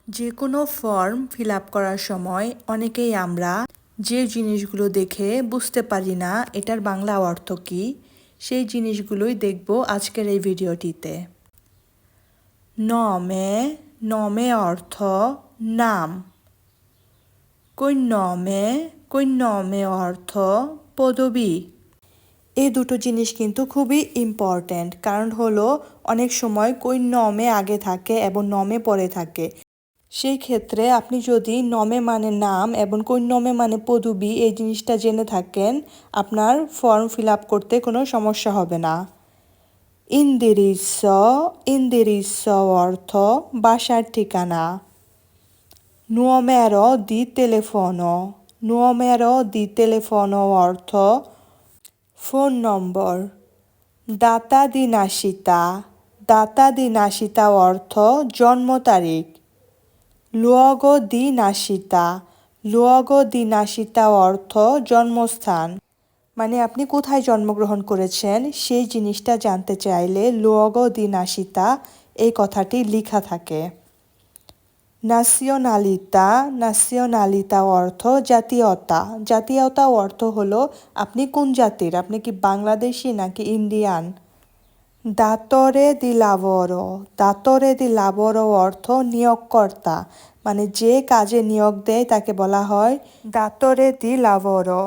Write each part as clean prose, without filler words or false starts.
যে কোনো form fill up করার সময় অনেকেই আমরা যে জিনিসগুলো দেখে বুঝতে পারি না এটার বাংলা অর্থ কী, সেই জিনিসগুলোই দেখব আজকের এই ভিডিওটিতে। নমে, নমে অর্থ নাম। কৈনমে অর্থ পদবী। এই দুটো জিনিস কিন্তু খুবই ইম্পর্ট্যান্ট, কারণ হলো অনেক সময় কৈনমে আগে থাকে এবং নমে পরে থাকে। সেই ক্ষেত্রে আপনি যদি নমে মানে নাম এবং কৈনমে মানে পদবী এই জিনিসটা জেনে থাকেন, আপনার ফর্ম ফিল আপ করতে কোনো সমস্যা হবে না। ইন্দিরিস অর্থ বাসার ঠিকানা। Numero di telefono অর্থ ফোন নম্বর। দাতা দি নাশিতা অর্থ জন্ম তারিখ। luogo di nascita অর্থ জন্মস্থান, মানে আপনি কোথায় জন্মগ্রহণ করেছেন সেই জিনিসটা জানতে চাইলে luogo di nascita এই কথাটি লেখা থাকে। নাসিওনালিতা অর্থ জাতীয়তা অর্থ হলো আপনি কোন জাতির, আপনি কি বাংলাদেশি নাকি ইন্ডিয়ান। দাতরে দি লাভরো অর্থ নিয়োগকর্তা, মানে যে কাজে নিয়োগ দেয় তাকে বলা হয় দাতরে দি লাভরো।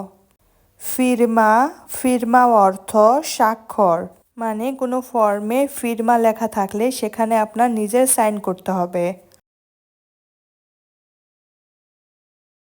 ফিরমা অর্থ স্বাক্ষর, মানে কোনো ফর্মে ফিরমা লেখা থাকলে সেখানে আপনার নিজের সাইন করতে হবে।